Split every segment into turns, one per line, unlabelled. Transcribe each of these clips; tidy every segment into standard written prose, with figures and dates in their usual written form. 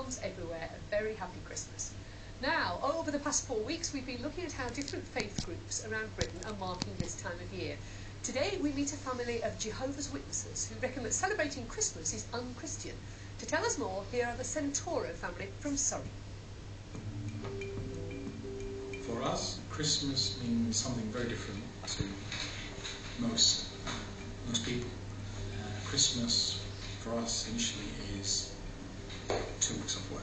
moms everywhere a very happy Christmas. Now, over the past 4 weeks, we've been looking at how different faith groups around Britain are marking this time of year. Today, we meet a family of Jehovah's Witnesses who reckon that celebrating Christmas is un-Christian. To tell us more, here are the Centauro family from Surrey.
For us, Christmas means something very different to most people. Christmas for us initially is 2 weeks off work.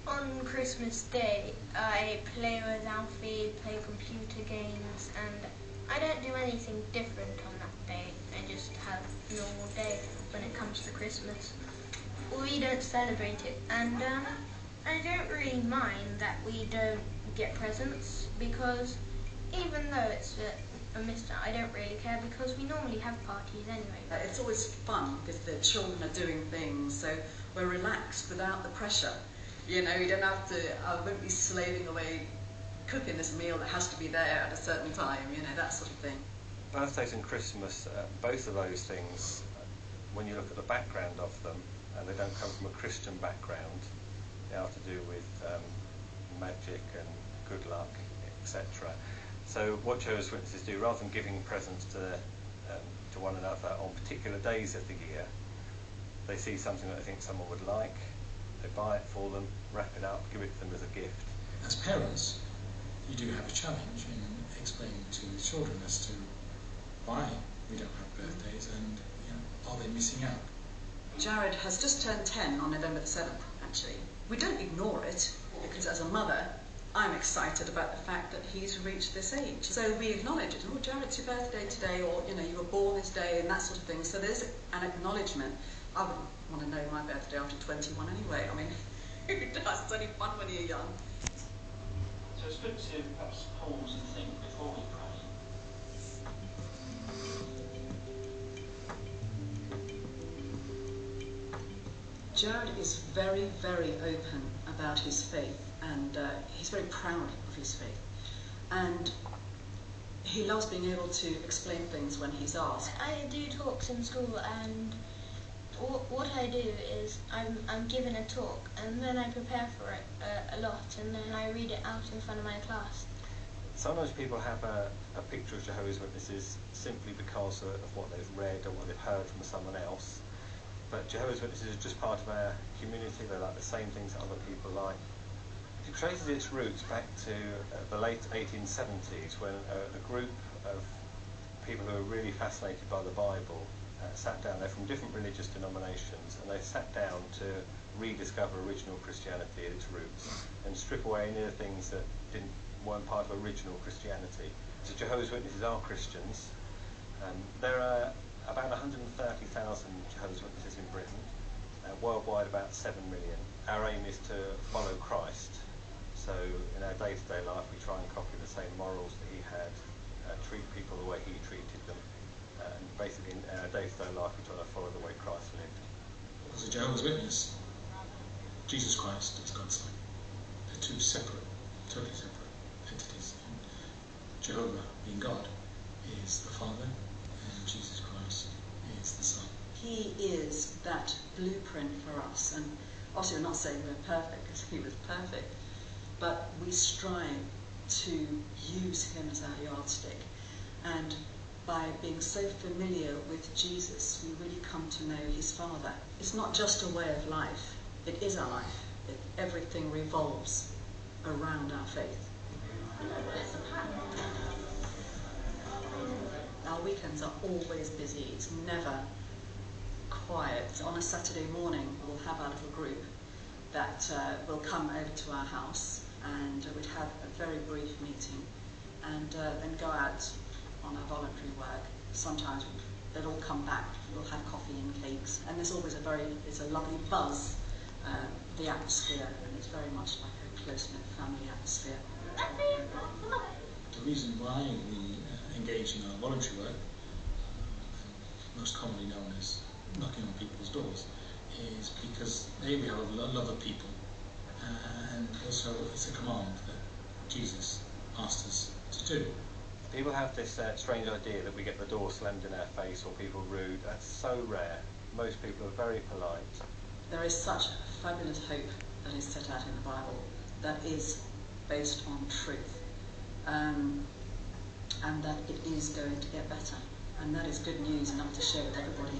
On Christmas Day, I play with Alfie, play computer games, and I don't do anything different on that day. I just have a normal day when it comes to Christmas. We don't celebrate it, and I don't really mind that we don't get presents, because even though it's a mister, I don't really care, because we normally have parties anyway.
It's always fun because the children are doing things, so we're relaxed without the pressure. You know, you don't have to, I won't be slaving away cooking this meal that has to be there at a certain time, you know, that sort of thing.
Birthdays and Christmas, both of those things, when you look at the background of them, and they don't come from a Christian background, they are to do with magic and good luck, etc. So what Jehovah's Witnesses do, rather than giving presents to one another on particular days of the year, they see something that they think someone would like, they buy it for them, wrap it up, give it to them as a gift.
As parents, you do have a challenge in explaining to the children as to why we don't have birthdays and, you know, are they missing out?
Jared has just turned 10 on November the 7th, actually. We don't ignore it, because as a mother, I'm excited about the fact that he's reached this age. So we acknowledge it. Oh, Jared, it's your birthday today, or, you know, you were born this day, and that sort of thing. So there's an acknowledgement. I wouldn't want to know my birthday after 21 anyway. I mean, who does? It's only fun when you're young.
So it's good to perhaps pause and think before we pray.
Jared is very, very open about his faith, and he's very proud of his faith. And he loves being able to explain things when he's asked.
I do talks in school, and what I do is I'm given a talk, and then I prepare for it a lot, and then I read it out in front of my class.
Sometimes people have a picture of Jehovah's Witnesses simply because of what they've read or what they've heard from someone else. But Jehovah's Witnesses are just part of our community. They like the same things that other people like. It traces its roots back to the late 1870s, when a group of people who were really fascinated by the Bible sat down. They're from different religious denominations, and they sat down to rediscover original Christianity at its roots and strip away any of the things that weren't part of original Christianity. So Jehovah's Witnesses are Christians. There are about 130,000 Jehovah's Witnesses in Britain, worldwide about 7 million. Our aim is to follow Christ, so in our day-to-day life we try and copy the same morals that he had, treat people the way he treated them, and basically in our day-to-day life we try to follow the way Christ lived.
As a Jehovah's Witness, Jesus Christ is God's Son. They're two separate, totally separate entities. Jehovah, being God, is the Father, and Jesus Christ is the Son.
He is that blueprint for us, and obviously we're not saying we're perfect, because he was perfect, but we strive to use him as our yardstick. And by being so familiar with Jesus, we really come to know his Father. It's not just a way of life, it is our life. Everything revolves around our faith. Our weekends are always busy, it's never quiet. On a Saturday morning we'll have our little group that will come over to our house, and we'd have a very brief meeting, and then go out on our voluntary work. Sometimes they'll all come back, we'll have coffee and cakes, and there's always it's a lovely buzz, the atmosphere, and it's very much like a close-knit family atmosphere.
The reason why we engage in our voluntary work, most commonly known as knocking on people's doors, is because A, we have a love of people, and also it's a command that Jesus asked us to do.
People have this strange idea that we get the door slammed in our face or people rude. That's so rare. Most people are very polite.
there is such fabulous hope that is set out in the Bible that is based on truth, and that it is going to get better, and that is good news enough to share with everybody.